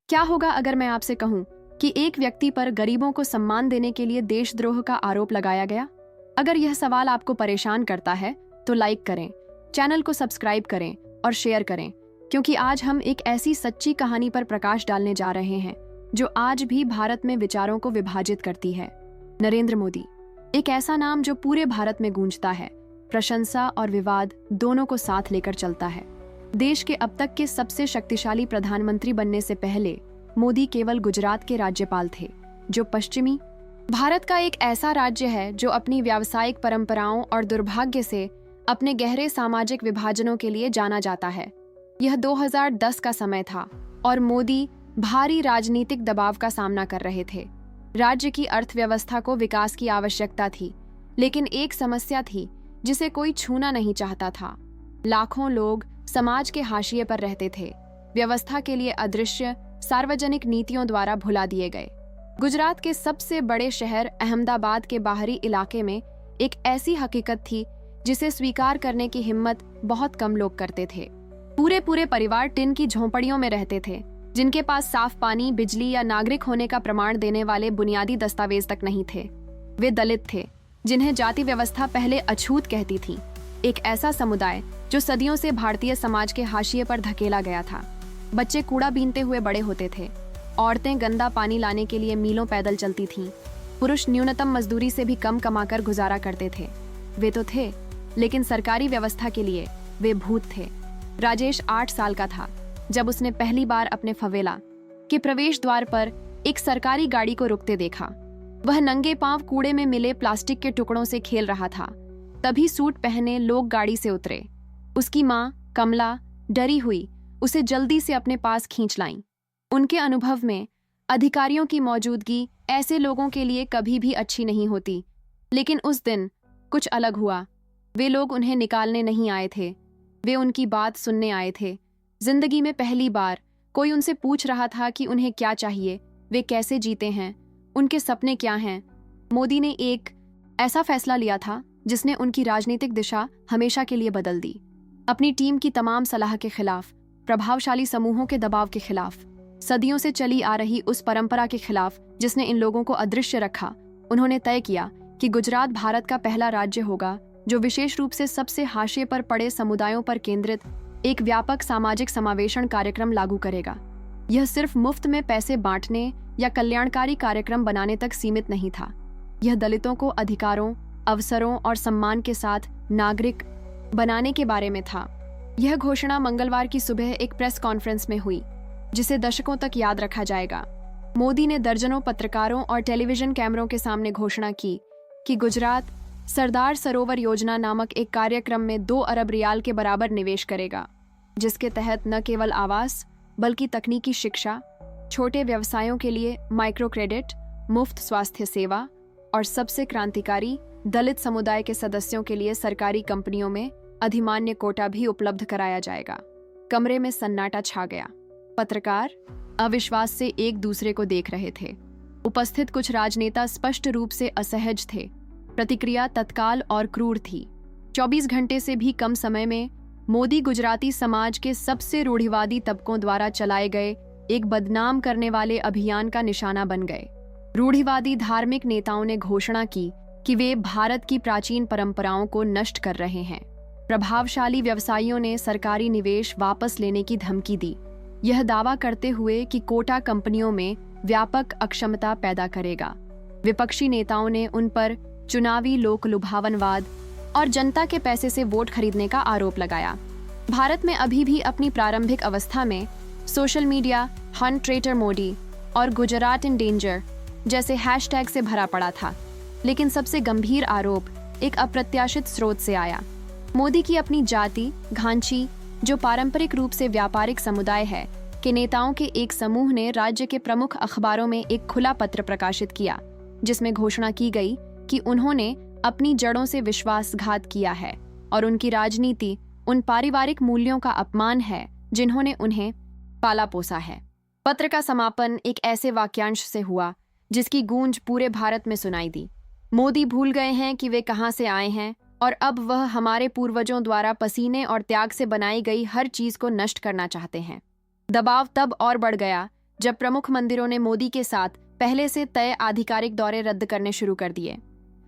क्या होगा अगर मैं आपसे कहूं कि एक व्यक्ति पर गरीबों को सम्मान देने के लिए देशद्रोह का आरोप लगाया गया? अगर यह सवाल आपको परेशान करता है तो लाइक करें, चैनल को सब्सक्राइब करें और शेयर करें, क्योंकि आज हम एक ऐसी सच्ची कहानी पर प्रकाश डालने जा रहे हैं जो आज भी भारत में विचारों को विभाजित करती है। नरेंद्र मोदी, एक ऐसा नाम जो पूरे भारत में गूंजता है, प्रशंसा और विवाद दोनों को साथ लेकर चलता है। देश के अब तक के सबसे शक्तिशाली प्रधानमंत्री बनने से पहले मोदी केवल गुजरात के राज्यपाल थे, जो पश्चिमी भारत का एक ऐसा राज्य है जो अपनी व्यावसायिक परंपराओं और दुर्भाग्य से अपने गहरे सामाजिक विभाजनों के लिए जाना जाता है। यह 2010 का समय था और मोदी भारी राजनीतिक दबाव का सामना कर रहे थे। राज्य की अर्थव्यवस्था को विकास की आवश्यकता थी, लेकिन एक समस्या थी जिसे कोई छूना नहीं चाहता था। लाखों लोग समाज के हाशिए पर रहते थे, व्यवस्था के लिए अदृश्य, सार्वजनिक नीतियों द्वारा भुला दिए गए। गुजरात के सबसे बड़े शहर अहमदाबाद के बाहरी इलाके में एक ऐसी हकीकत थी जिसे स्वीकार करने की हिम्मत बहुत कम लोग करते थे। पूरे परिवार टिन की झोंपड़ियों में रहते थे, जिनके पास साफ पानी, बिजली या नागरिक होने का प्रमाण देने वाले बुनियादी दस्तावेज तक नहीं थे। वे दलित थे, जिन्हें जाति व्यवस्था पहले अछूत कहती थी। एक ऐसा समुदाय जो सदियों से भारतीय समाज के हाशिए पर धकेला गया था। बच्चे कूड़ा बीनते हुए बड़े होते थे, औरतें गंदा पानी लाने के लिए मीलों पैदल चलती थीं, पुरुष न्यूनतम मजदूरी से भी कम कमाकर गुजारा करते थे। वे तो थे, लेकिन सरकारी व्यवस्था के लिए वे भूत थे। राजेश 8 साल का था जब उसने पहली बार अपने फवेला के प्रवेश द्वार पर एक सरकारी गाड़ी को रुकते देखा। वह नंगे पांव कूड़े में मिले प्लास्टिक के टुकड़ों से खेल रहा था। तभी सूट पहने लोग गाड़ी से उतरे। उसकी माँ कमला डरी हुई उसे जल्दी से अपने पास खींच लाईं। उनके अनुभव में अधिकारियों की मौजूदगी ऐसे लोगों के लिए कभी भी अच्छी नहीं होती, लेकिन उस दिन कुछ अलग हुआ। वे लोग उन्हें निकालने नहीं आए थे, वे उनकी बात सुनने आए थे। जिंदगी में पहली बार कोई उनसे पूछ रहा था कि उन्हें क्या चाहिए, वे कैसे जीते हैं, उनके सपने क्या हैं। मोदी ने एक ऐसा फैसला लिया था जिसने उनकी राजनीतिक दिशा हमेशा के लिए बदल दी। अपनी टीम की तमाम सलाह के खिलाफ, प्रभावशाली समूहों के दबाव के खिलाफ, सदियों से चली आ रही उस परंपरा के खिलाफ जिसने इन लोगों को अदृश्य रखा, उन्होंने तय किया कि गुजरात भारत का पहला राज्य होगा जो विशेष रूप से सबसे हाशिए पर पड़े समुदायों पर केंद्रित एक व्यापक सामाजिक समावेशन कार्यक्रम लागू करेगा। यह सिर्फ मुफ्त में पैसे बांटने या कल्याणकारी कार्यक्रम बनाने तक सीमित नहीं था। यह दलितों को अधिकारों, अवसरों और सम्मान के साथ नागरिक बनाने के बारे में था। यह घोषणा मंगलवार की सुबह एक प्रेस कॉन्फ्रेंस में हुई, जिसे दशकों तक याद रखा जाएगा। मोदी ने दर्जनों पत्रकारों और टेलीविजन कैमरों के सामने घोषणा की कि गुजरात सरदार सरोवर योजना नामक एक कार्यक्रम में 2 अरब रियाल के बराबर निवेश करेगा, जिसके तहत न केवल आवास बल्कि तकनीकी शिक्षा, छोटे व्यवसायों के लिए माइक्रो क्रेडिट, मुफ्त स्वास्थ्य सेवा और सबसे क्रांतिकारी दलित समुदाय के सदस्यों के लिए सरकारी कंपनियों में अधिमान्य कोटा भी उपलब्ध कराया जाएगा। कमरे में सन्नाटा छा गया। पत्रकार अविश्वास से एक दूसरे को देख रहे थे। उपस्थित कुछ राजनेता स्पष्ट रूप से असहज थे। प्रतिक्रिया तत्काल और क्रूर थी। 24 घंटे से भी कम समय में मोदी गुजराती समाज के सबसे रूढ़िवादी तबकों द्वारा चलाए गए एक बदनाम करने वाले अभियान का निशाना बन गए। रूढ़िवादी धार्मिक नेताओं ने घोषणा की कि वे भारत की प्राचीन परंपराओं को नष्ट कर रहे हैं। प्रभावशाली व्यवसायियों ने सरकारी निवेश वापस लेने की धमकी दी, यह दावा करते हुए कि कोटा कंपनियों में व्यापक अक्षमता पैदा करेगा। विपक्षी नेताओं ने उन पर चुनावी लोक लुभावनवाद और जनता के पैसे से वोट खरीदने का आरोप लगाया। भारत में अभी भी अपनी प्रारंभिक अवस्था में social media Hunt traitor Modi और गुजरात इन डेंजर जैसे हैशटैग से भरा पड़ा था, लेकिन सबसे गंभीर आरोप एक अप्रत्याशित स्रोत से आया। मोदी की अपनी जाति घांची, जो पारंपरिक रूप से व्यापारिक समुदाय है, के नेताओं के एक समूह ने राज्य के प्रमुख अखबारों में एक खुला पत्र प्रकाशित किया, जिसमें घोषणा की गई कि उन्होंने अपनी जड़ों से विश्वासघात किया है और उनकी राजनीति उन पारिवारिक मूल्यों का अपमान है जिन्होंने उन्हें पाला पोसा है। पत्र का समापन एक ऐसे वाक्यांश से हुआ जिसकी गूंज पूरे भारत में सुनाई दी। मोदी भूल गए हैं कि वे कहां से आए हैं और अब वह हमारे पूर्वजों द्वारा पसीने और त्याग से बनाई गई हर चीज को नष्ट करना चाहते हैं। दबाव तब और बढ़ गया जब प्रमुख मंदिरों ने मोदी के साथ पहले से तय आधिकारिक दौरे रद्द करने शुरू कर दिए।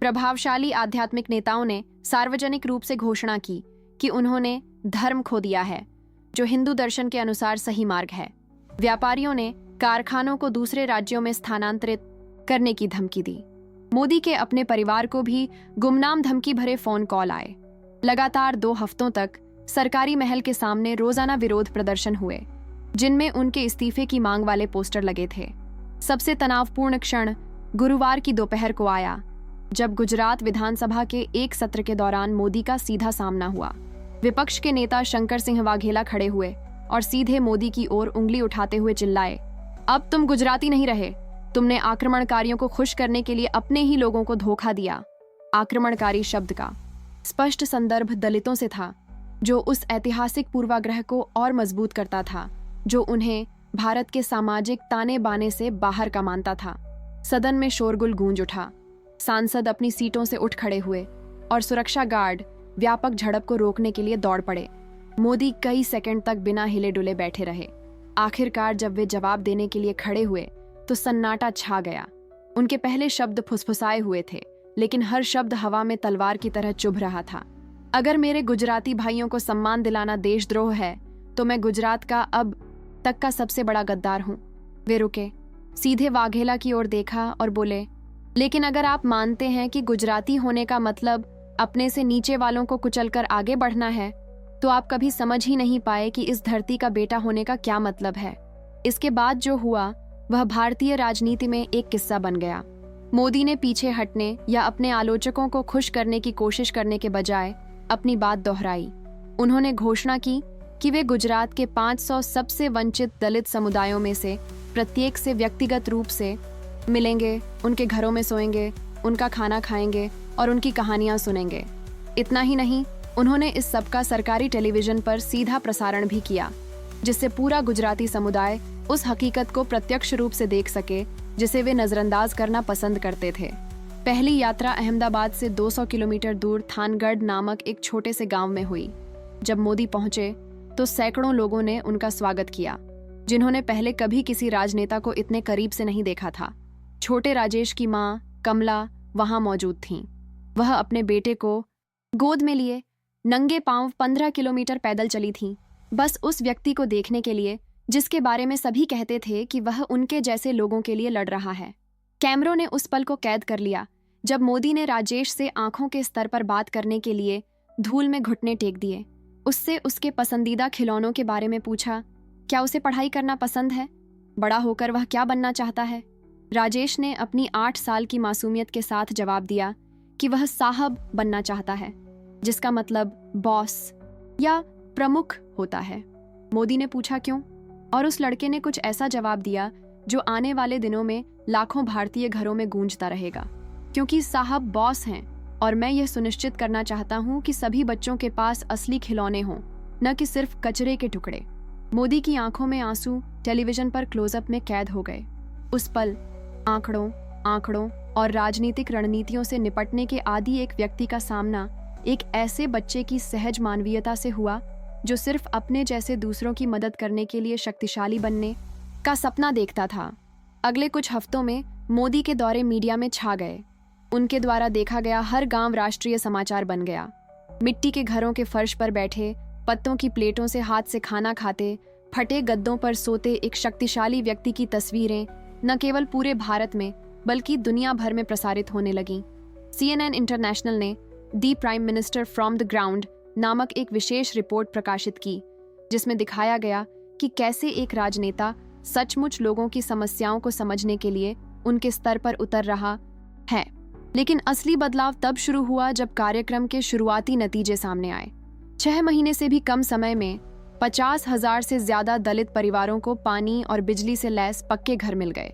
प्रभावशाली आध्यात्मिक नेताओं ने सार्वजनिक रूप से घोषणा की कि उन्होंने धर्म खो दिया है, जो हिंदू दर्शन के अनुसार सही मार्ग है। व्यापारियों ने कारखानों को दूसरे राज्यों में स्थानांतरित करने की धमकी दी। मोदी के अपने परिवार को भी गुमनाम धमकी भरे फोन कॉल आए। लगातार 2 हफ्तों तक सरकारी महल के सामने रोजाना विरोध प्रदर्शन हुए, जिनमें उनके इस्तीफे की मांग वाले पोस्टर लगे थे। सबसे तनावपूर्ण क्षण गुरुवार की दोपहर को आया, जब गुजरात विधानसभा के एक सत्र के दौरान मोदी का सीधा सामना हुआ। विपक्ष के नेता शंकर सिंह वाघेला खड़े हुए और सीधे मोदी की ओर उंगली उठाते हुए चिल्लाए, अब तुम गुजराती नहीं रहे, तुमने आक्रमणकारियों को खुश करने के लिए अपने ही लोगों को धोखा दिया। आक्रमणकारी शब्द का स्पष्ट संदर्भ दलितों से था, जो उस ऐतिहासिक पूर्वाग्रह को और मजबूत करता था जो उन्हें भारत के सामाजिक ताने बाने से बाहर का मानता था। सदन में शोरगुल गूंज उठा। सांसद अपनी सीटों से उठ खड़े हुए और सुरक्षा गार्ड व्यापक झड़प को रोकने के लिए दौड़ पड़े। मोदी कई सेकंड तक बिना हिले डुले बैठे रहे। आखिरकार जब वे जवाब देने के लिए खड़े हुए तो सन्नाटा छा गया। उनके पहले शब्द फुसफुसाए हुए थे, लेकिन हर शब्द हवा में तलवार की तरह चुभ रहा था। अगर मेरे गुजराती भाइयों को सम्मान दिलाना देशद्रोह है, तो मैं गुजरात का अब तक का सबसे बड़ा गद्दार हूं। वे रुके, सीधे वाघेला की ओर देखा और बोले, लेकिन अगर आप मानते हैं कि गुजराती होने का मतलब अपने से नीचे वालों को कुचलकर आगे बढ़ना है, तो आप कभी समझ ही नहीं पाए कि इस धरती का बेटा होने का क्या मतलब है। इसके बाद जो हुआ वह भारतीय राजनीति में एक किस्सा बन गया। मोदी ने पीछे हटने या अपने आलोचकों को खुश करने की कोशिश करने के बजाय अपनी बात दोहराई। उन्होंने घोषणा की कि वे गुजरात के 500 सबसे वंचित दलित समुदायों में से प्रत्येक से व्यक्तिगत रूप से मिलेंगे, उनके घरों में सोएंगे, उनका खाना खाएंगे और उनकी कहानियां सुनेंगे। इतना ही नहीं, उन्होंने इस सब का सरकारी टेलीविजन पर सीधा प्रसारण भी किया, जिससे पूरा गुजराती समुदाय उस हकीकत को प्रत्यक्ष रूप से देख सके जिसे वे नजरअंदाज करना पसंद करते थे। पहली यात्रा अहमदाबाद से 200 किलोमीटर दूर थानगढ़ नामक एक छोटे से गांव में हुई। जब मोदी पहुंचे तो सैकड़ों लोगों ने उनका स्वागत किया, जिन्होंने पहले कभी किसी राजनेता को इतने करीब से नहीं देखा था। छोटे राजेश की मां कमला वहां मौजूद थीं। वह अपने बेटे को गोद में लिए नंगे पांव 15 किलोमीटर पैदल चली थीं, बस उस व्यक्ति को देखने के लिए जिसके बारे में सभी कहते थे कि वह उनके जैसे लोगों के लिए लड़ रहा है। कैमरों ने उस पल को कैद कर लिया जब मोदी ने राजेश से आंखों के स्तर पर बात करने के लिए धूल में घुटने टेक दिए। उससे उसके पसंदीदा खिलौनों के बारे में पूछा, क्या उसे पढ़ाई करना पसंद है, बड़ा होकर वह क्या बनना चाहता है। राजेश ने अपनी 8 साल की मासूमियत के साथ जवाब दिया कि वह साहब बनना चाहता है, जिसका मतलब बॉस या प्रमुख होता है। मोदी ने पूछा क्यों, और उस लड़के ने कुछ ऐसा जवाब दिया जो आने वाले दिनों में लाखों भारतीय घरों में गूंजता रहेगा, क्योंकि साहब बॉस हैं और मैं यह सुनिश्चित करना चाहता हूं कि सभी बच्चों के पास असली खिलौने हों, न कि सिर्फ कचरे के टुकड़े। मोदी की आंखों में आंसू टेलीविजन पर क्लोजअप में कैद हो गए। उस पल आंकड़ों और राजनीतिक रणनीतियों से निपटने के आदी एक व्यक्ति का सामना एक ऐसे बच्चे की सहज मानवीयता से हुआ जो सिर्फ अपने जैसे दूसरों की मदद करने के लिए शक्तिशाली बनने का सपना देखता था। अगले कुछ हफ्तों में मोदी के दौरे मीडिया में छा गए। उनके द्वारा देखा गया हर गांव राष्ट्रीय समाचार बन गया। मिट्टी के घरों के फर्श पर बैठे, पत्तों की प्लेटों से हाथ से खाना खाते, फटे गद्दों पर सोते एक शक्तिशाली व्यक्ति की तस्वीरें न केवल पूरे भारत में बल्कि दुनिया भर में प्रसारित होने लगीं। CNN इंटरनेशनल ने दी prime minister from the ground नामक एक विशेष रिपोर्ट प्रकाशित की, जिसमें दिखाया गया कि कैसे एक राजनेता सचमुच लोगों की समस्याओं को समझने के लिए उनके स्तर पर उतर रहा है। लेकिन असली बदलाव तब शुरू हुआ जब कार्यक्रम के शुरुआती नतीजे सामने आए। 6 महीने से भी कम समय में 50,000 से ज्यादा दलित परिवारों को पानी और बिजली से लैस पक्के घर मिल गए।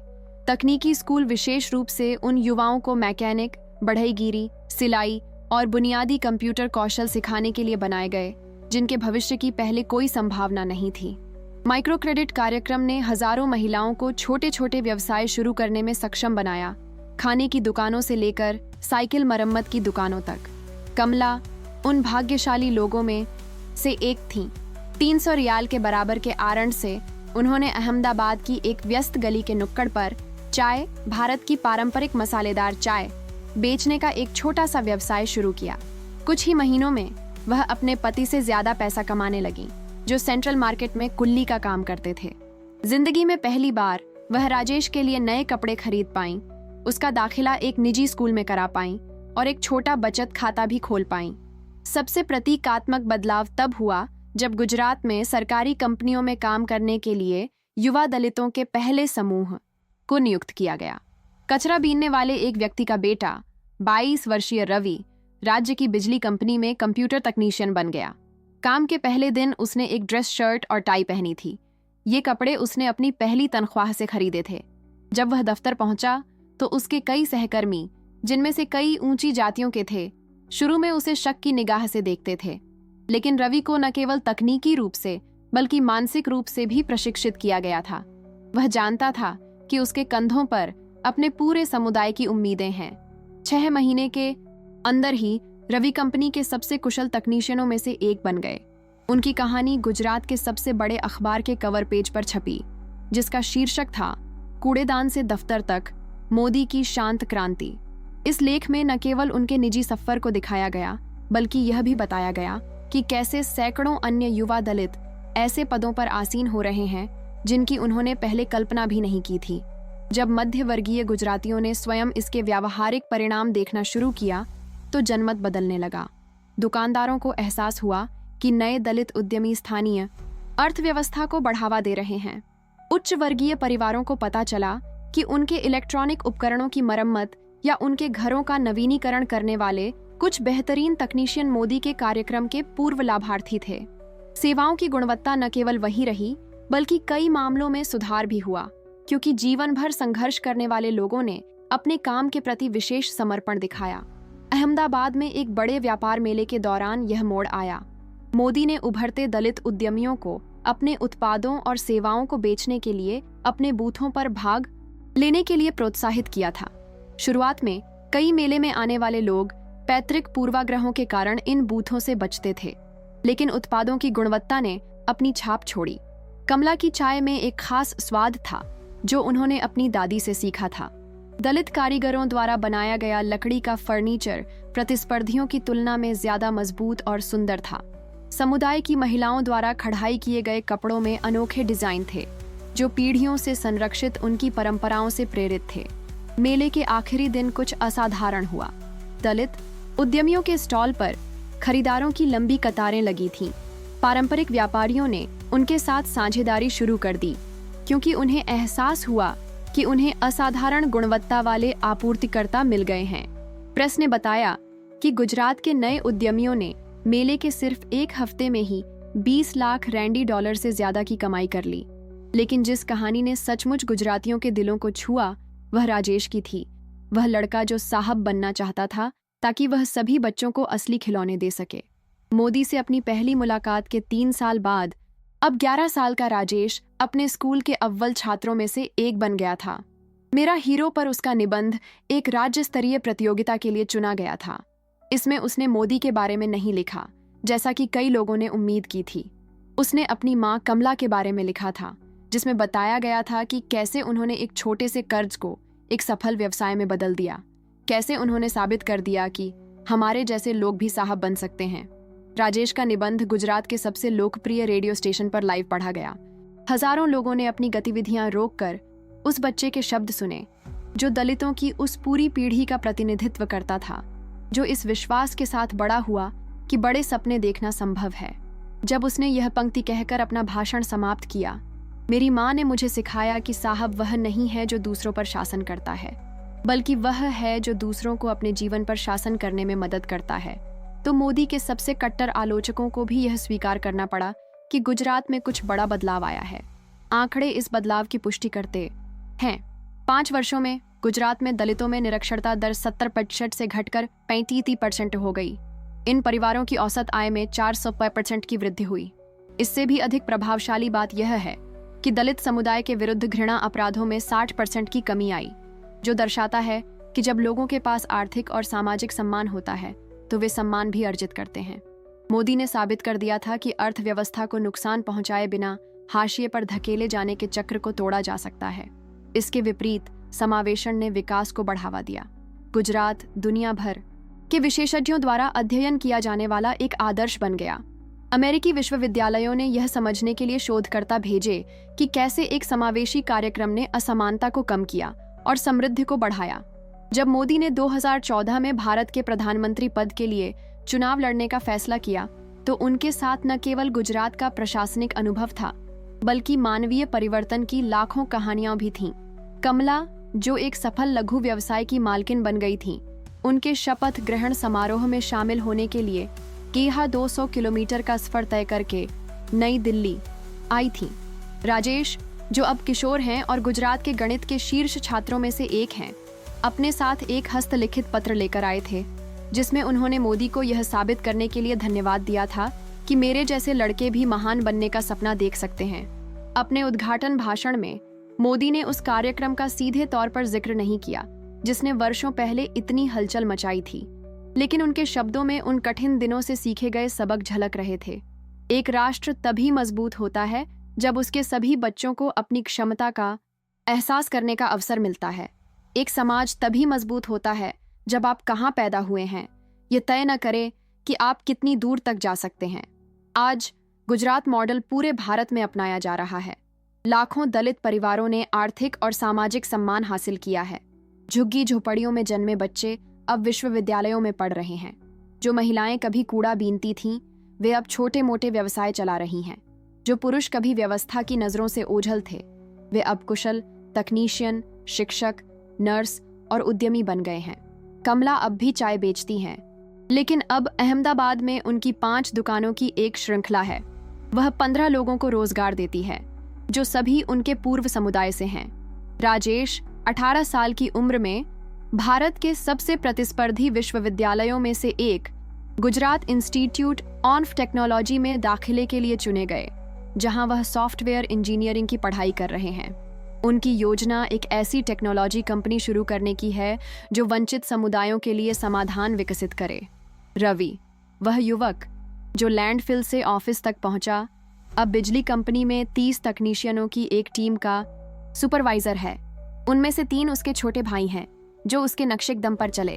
तकनीकी स्कूल विशेष रूप से उन युवाओं को मैकेनिक, बढ़ईगीरी, सिलाई और बुनियादी कंप्यूटर कौशल सिखाने के लिए बनाए गए, जिनके भविष्य की पहले कोई संभावना नहीं थी। माइक्रो क्रेडिट कार्यक्रम ने हजारों महिलाओं को छोटे छोटे व्यवसाय शुरू करने में सक्षम बनाया, खाने की दुकानों से लेकर साइकिल मरम्मत की दुकानों तक। कमला उन भाग्यशाली लोगों में से एक थी। 300 रियाल के बराबर के आरंड से उन्होंने अहमदाबाद की एक व्यस्त गली के नुक्कड़ पर चाय, भारत की पारंपरिक मसालेदार चाय बेचने का एक छोटा सा व्यवसाय शुरू किया। कुछ ही महीनों में वह अपने पति से ज्यादा पैसा कमाने लगी, जो सेंट्रल मार्केट में कुल्ली का काम करते थे। जिंदगी में पहली बार वह राजेश के लिए नए कपड़े खरीद पाईं, उसका दाखिला एक निजी स्कूल में करा पाईं और एक छोटा बचत खाता भी खोल पाईं। सबसे प्रतीकात्मक बदलाव तब हुआ जब गुजरात में सरकारी कंपनियों में काम करने के लिए युवा दलितों के पहले समूह को नियुक्त किया गया। कचरा बीनने वाले एक व्यक्ति का बेटा 22 वर्षीय रवि राज्य की बिजली कंपनी में कंप्यूटर तकनीशियन बन गया। काम के पहले दिन उसने एक ड्रेस शर्ट और टाई पहनी थी। ये कपड़े उसने अपनी पहली तनख्वाह से खरीदे थे। जब वह दफ्तर पहुंचा तो उसके कई सहकर्मी, जिनमें से कई ऊंची जातियों के थे, शुरू में उसे शक की निगाह से देखते थे। लेकिन रवि को न केवल तकनीकी रूप से बल्कि मानसिक रूप से भी प्रशिक्षित किया गया था। वह जानता था कि उसके कंधों पर अपने पूरे समुदाय की उम्मीदें हैं। 6 महीने के अंदर ही रवि कंपनी के सबसे कुशल तकनीशियनों में से एक बन गए। उनकी कहानी गुजरात के सबसे बड़े अखबार के कवर पेज पर छपी, जिसका शीर्षक था कूड़ेदान से दफ्तर तक, मोदी की शांत क्रांति। इस लेख में न केवल उनके निजी सफर को दिखाया गया, बल्कि यह भी बताया गया कि कैसे सैकड़ों अन्य युवा दलित ऐसे पदों पर आसीन हो रहे हैं जिनकी उन्होंने पहले कल्पना भी नहीं की थी। जब मध्य वर्गीय गुजरातियों ने स्वयं इसके व्यावहारिक परिणाम देखना शुरू किया तो जनमत बदलने लगा। दुकानदारों को एहसास हुआ कि नए दलित उद्यमी स्थानीय अर्थव्यवस्था को बढ़ावा दे रहे हैं। उच्च वर्गीय परिवारों को पता चला कि उनके इलेक्ट्रॉनिक उपकरणों की मरम्मत या उनके घरों का नवीनीकरण करने वाले कुछ बेहतरीन तकनीशियन मोदी के कार्यक्रम के पूर्व लाभार्थी थे। सेवाओं की गुणवत्ता न केवल वही रही, बल्कि कई मामलों में सुधार भी हुआ, क्योंकि जीवन भर संघर्ष करने वाले लोगों ने अपने काम के प्रति विशेष समर्पण दिखाया। अहमदाबाद में एक बड़े व्यापार मेले के दौरान यह मोड़ आया। मोदी ने उभरते दलित उद्यमियों को अपने उत्पादों और सेवाओं को बेचने के लिए अपने बूथों पर भाग लेने के लिए प्रोत्साहित किया था। शुरुआत में कई मेले में आने वाले लोग पैतृक पूर्वाग्रहों के कारण इन बूथों से बचते थे, लेकिन उत्पादों की गुणवत्ता ने अपनी छाप छोड़ी। कमला की चाय में एक खास स्वाद था जो उन्होंने अपनी दादी से सीखा था। दलित कारीगरों द्वारा बनाया गया लकड़ी का फर्नीचर प्रतिस्पर्धियों की तुलना में ज्यादा मजबूत और सुंदर था। समुदाय की महिलाओं द्वारा कढ़ाई किए गए कपड़ों में अनोखे डिजाइन थे जो पीढ़ियों से संरक्षित उनकी परंपराओं से प्रेरित थे। मेले के आखिरी दिन कुछ असाधारण हुआ। दलित उद्यमियों के स्टॉल पर खरीदारों की लंबी कतारें लगी थीं। पारंपरिक व्यापारियों ने उनके साथ साझेदारी शुरू कर दी, क्योंकि उन्हें एहसास हुआ कि उन्हें असाधारण गुणवत्ता वाले आपूर्तिकर्ता मिल गए हैं। प्रेस ने बताया कि गुजरात के नए उद्यमियों ने मेले के सिर्फ 1 हफ्ते में ही 20 लाख रैंडी डॉलर से ज्यादा की कमाई कर ली। लेकिन जिस कहानी ने सचमुच गुजरातियों के दिलों को छुआ वह राजेश की थी। वह लड़का जो साहब बनना चाहता था ताकि वह सभी बच्चों को असली खिलौने दे सके। मोदी से अपनी पहली मुलाकात के 3 साल बाद अब 11 साल का राजेश अपने स्कूल के अव्वल छात्रों में से एक बन गया था। मेरा हीरो पर उसका निबंध एक राज्य स्तरीय प्रतियोगिता के लिए चुना गया था। इसमें उसने मोदी के बारे में नहीं लिखा, जैसा कि कई लोगों ने उम्मीद की थी। उसने अपनी माँ कमला के बारे में लिखा था, जिसमें बताया गया था कि कैसे उन्होंने एक छोटे से कर्ज को एक सफल व्यवसाय में बदल दिया, कैसे उन्होंने साबित कर दिया कि हमारे जैसे लोग भी साहब बन सकते हैं। राजेश का निबंध गुजरात के सबसे लोकप्रिय रेडियो स्टेशन पर लाइव पढ़ा गया। हजारों लोगों ने अपनी गतिविधियां रोककर उस बच्चे के शब्द सुने जो दलितों की उस पूरी पीढ़ी का प्रतिनिधित्व करता था, जो इस विश्वास के साथ बड़ा हुआ कि बड़े सपने देखना संभव है। जब उसने यह पंक्ति कहकर अपना भाषण समाप्त किया, मेरी माँ ने मुझे सिखाया कि साहब वह नहीं है जो दूसरों पर शासन करता है, बल्कि वह है जो दूसरों को अपने जीवन पर शासन करने में मदद करता है। तो मोदी के सबसे कट्टर आलोचकों को भी यह स्वीकार करना पड़ा कि गुजरात में कुछ बड़ा बदलाव आया है। आंकड़े इस बदलाव की पुष्टि करते हैं। 5 वर्षों में गुजरात में दलितों में निरक्षरता दर 70% से घटकर 35% हो गई। इन परिवारों की औसत आय में 400% की वृद्धि हुई। इससे भी अधिक प्रभावशाली बात यह है कि दलित समुदाय के विरुद्ध घृणा अपराधों में 60% की कमी आई, जो दर्शाता है कि जब लोगों के पास आर्थिक और सामाजिक सम्मान होता है तो वे सम्मान भी अर्जित करते हैं। मोदी ने साबित कर दिया था कि अर्थव्यवस्था को नुकसान पहुंचाए बिना हाशिए पर धकेले जाने के चक्र को तोड़ा जा सकता है। इसके विपरीत समावेशन ने विकास को बढ़ावा दिया। गुजरात दुनिया भर के विशेषज्ञों द्वारा अध्ययन किया जाने वाला एक आदर्श बन गया। अमेरिकी विश्वविद्यालयों ने यह समझने के लिए शोधकर्ता भेजे कि कैसे एक समावेशी कार्यक्रम ने असमानता को कम किया और समृद्धि को बढ़ाया। जब मोदी ने 2014 में भारत के प्रधानमंत्री पद के लिए चुनाव लड़ने का फैसला किया, तो उनके साथ न केवल गुजरात का प्रशासनिक अनुभव था, बल्कि मानवीय परिवर्तन की लाखों कहानियां भी थीं। कमला, जो एक सफल लघु व्यवसाय की मालकिन बन गई थीं, उनके शपथ ग्रहण समारोह में शामिल होने के लिए केहा 200 किलोमीटर का सफर तय करके नई दिल्ली आई थीं। राजेश, जो अब किशोर हैं और गुजरात के गणित के शीर्ष छात्रों में से एक हैं, अपने साथ एक हस्तलिखित पत्र लेकर आए थे, जिसमें उन्होंने मोदी को यह साबित करने के लिए धन्यवाद दिया था कि मेरे जैसे लड़के भी महान बनने का सपना देख सकते हैं। अपने उद्घाटन भाषण में मोदी ने उस कार्यक्रम का सीधे तौर पर जिक्र नहीं किया जिसने वर्षों पहले इतनी हलचल मचाई थी, लेकिन उनके शब्दों में उन कठिन दिनों से सीखे गए सबक झलक रहे थे। एक राष्ट्र तभी मजबूत होता है जब उसके सभी बच्चों को अपनी क्षमता का एहसास करने का अवसर मिलता है। एक समाज तभी मजबूत होता है जब आप कहाँ पैदा हुए हैं ये तय न करे कि आप कितनी दूर तक जा सकते हैं। आज गुजरात मॉडल पूरे भारत में अपनाया जा रहा है। लाखों दलित परिवारों ने आर्थिक और सामाजिक सम्मान हासिल किया है। झुग्गी झोपड़ियों में जन्मे बच्चे अब विश्वविद्यालयों में पढ़ रहे हैं। जो महिलाएं कभी कूड़ा बीनती थीं, वे अब छोटे मोटे व्यवसाय चला रही हैं। जो पुरुष कभी व्यवस्था की नजरों से ओझल थे, वे अब कुशल तकनीशियन, शिक्षक, नर्स और उद्यमी बन गए हैं। कमला अब भी चाय बेचती हैं, लेकिन अब अहमदाबाद में उनकी 5 दुकानों की एक श्रृंखला है। वह 15 लोगों को रोजगार देती है, जो सभी उनके पूर्व समुदाय से हैं। राजेश 18 साल की उम्र में भारत के सबसे प्रतिस्पर्धी विश्वविद्यालयों में से एक गुजरात इंस्टीट्यूट ऑफ टेक्नोलॉजी में दाखिले के लिए चुने गए, जहां वह सॉफ्टवेयर इंजीनियरिंग की पढ़ाई कर रहे हैं। उनकी योजना एक ऐसी टेक्नोलॉजी कंपनी शुरू करने की है जो वंचित समुदायों के लिए समाधान विकसित करे। रवि, वह युवक जो लैंडफिल से ऑफिस तक पहुंचा, अब बिजली कंपनी में 30 तकनीशियनों की एक टीम का सुपरवाइजर है। उनमें से 3 उसके छोटे भाई हैं, जो उसके नक्शे दम पर चले।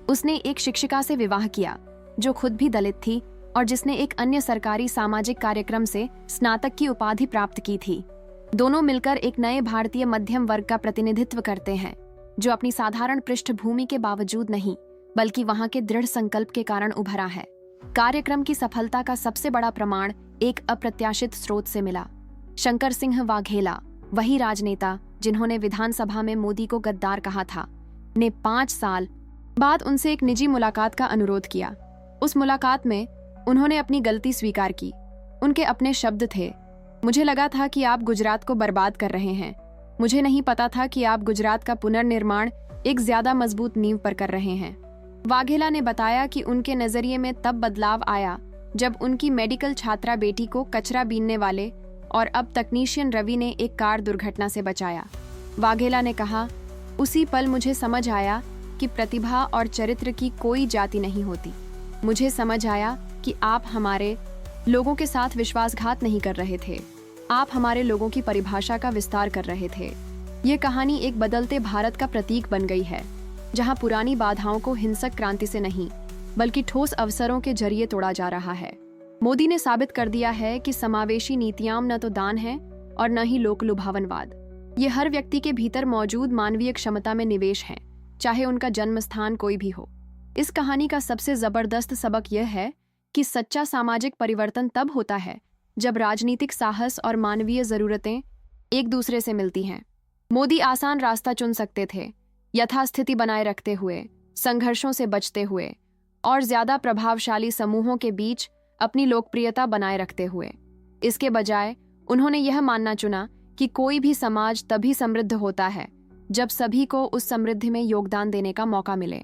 उसने एक शिक्षिका से विवाह किया, जो खुद भी दलित थी और जिसने एक अन्य सरकारी सामाजिक कार्यक्रम से स्नातक की उपाधि प्राप्त की थी। दोनों मिलकर एक नए भारतीय मध्यम वर्ग का प्रतिनिधित्व करते हैं, जो अपनी साधारण पृष्ठभूमि के बावजूद नहीं, बल्कि वहां के दृढ़ संकल्प के कारण उभरा है। कार्यक्रम की सफलता का सबसे बड़ा प्रमाण एक अप्रत्याशित स्रोत से मिला। शंकर सिंह वाघेला, वही राजनेता जिन्होंने विधानसभा में मोदी को गद्दार कहा था, ने 5 साल बाद उनसे एक निजी मुलाकात का अनुरोध किया। उस मुलाकात में उन्होंने अपनी गलती स्वीकार की। उनके अपने शब्द थे, मुझे लगा था कि आप गुजरात को बर्बाद कर रहे हैं। मुझे नहीं पता था कि आप गुजरात का पुनर्निर्माण एक ज्यादा मजबूत नींव पर कर रहे हैं। वाघेला ने बताया कि उनके नजरिए में तब बदलाव आया जब उनकी मेडिकल छात्रा बेटी को कचरा बीनने वाले और अब तकनीशियन रवि ने एक कार दुर्घटना से बचाया। वाघेला ने कहा, उसी पल मुझे समझ आया कि प्रतिभा और चरित्र की कोई जाति नहीं होती। मुझे समझ आया कि आप हमारे लोगों के साथ विश्वासघात नहीं कर रहे थे, आप हमारे लोगों की परिभाषा का विस्तार कर रहे थे। ये कहानी एक बदलते भारत का प्रतीक बन गई है, जहां पुरानी बाधाओं को हिंसक क्रांति से नहीं, बल्कि ठोस अवसरों के जरिए तोड़ा जा रहा है। मोदी ने साबित कर दिया है कि समावेशी नीतियां न तो दान है और न ही लोक लुभावनवाद। ये हर व्यक्ति के भीतर मौजूद मानवीय क्षमता में निवेश है, चाहे उनका जन्म स्थान कोई भी हो। इस कहानी का सबसे जबरदस्त सबक यह है कि सच्चा सामाजिक परिवर्तन तब होता है जब राजनीतिक साहस और मानवीय जरूरतें एक दूसरे से मिलती हैं। मोदी आसान रास्ता चुन सकते थे, यथास्थिति बनाए रखते हुए, संघर्षों से बचते हुए और ज्यादा प्रभावशाली समूहों के बीच अपनी लोकप्रियता बनाए रखते हुए। इसके बजाय उन्होंने यह मानना चुना कि कोई भी समाज तभी समृद्ध होता है जब सभी को उस समृद्धि में योगदान देने का मौका मिले।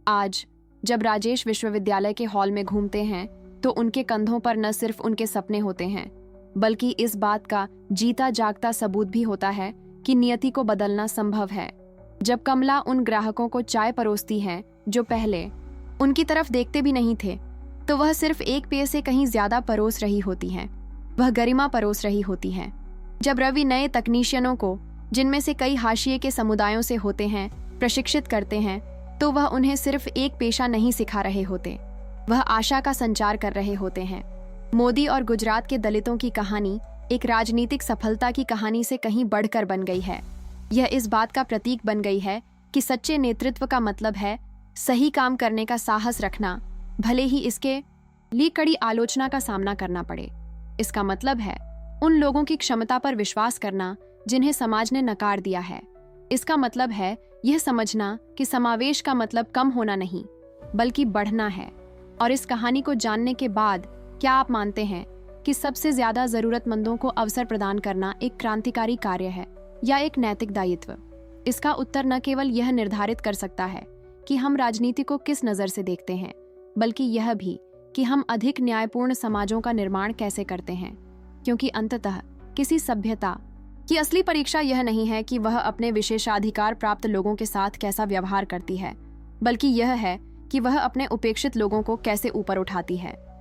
आज जब राजेश विश्वविद्यालय के हॉल में घूमते हैं तो उनके कंधों पर न सिर्फ उनके सपने होते हैं, बल्कि इस बात का जीता जागता सबूत भी होता है कि नियति को बदलना संभव है। जब कमला उन ग्राहकों को चाय परोसती है जो पहले उनकी तरफ देखते भी नहीं थे, तो वह सिर्फ एक पेय से कहीं ज्यादा परोस रही होती हैं। वह गरिमा परोस रही होती हैं। जब रवि नए तकनीशियनों को, जिनमें से कई हाशिए के समुदायों से होते हैं, प्रशिक्षित करते हैं, तो वह उन्हें सिर्फ एक पेशा नहीं सिखा रहे होते, वह आशा का संचार कर रहे होते हैं। मोदी और गुजरात के दलितों की कहानी एक राजनीतिक सफलता की कहानी से कहीं बढ़कर बन गई है। यह इस बात का प्रतीक बन गई है कि सच्चे नेतृत्व का मतलब है सही काम करने का साहस रखना, भले ही इसके लिए कड़ी आलोचना का सामना करना पड़े। इसका मतलब है उन लोगों की क्षमता पर विश्वास करना जिन्हें समाज ने नकार दिया है। इसका मतलब है यह समझना कि समावेश का मतलब कम होना नहीं, बल्कि बढ़ना है। और इस कहानी को जानने के बाद क्या आप मानते हैं कि सबसे ज्यादा जरूरतमंदों को अवसर प्रदान करना एक क्रांतिकारी कार्य है या एक नैतिक दायित्व? इसका उत्तर न केवल यह निर्धारित कर सकता है कि हम राजनीति को किस नजर से देखते हैं, बल्कि यह भी कि हम अधिक न्यायपूर्ण समाजों का निर्माण कैसे करते हैं। क्योंकि अंततः किसी सभ्यता की असली परीक्षा यह नहीं है कि वह अपने विशेषाधिकार प्राप्त लोगों के साथ कैसा व्यवहार करती है, बल्कि यह है कि वह अपने उपेक्षित लोगों को कैसे ऊपर उठाती है।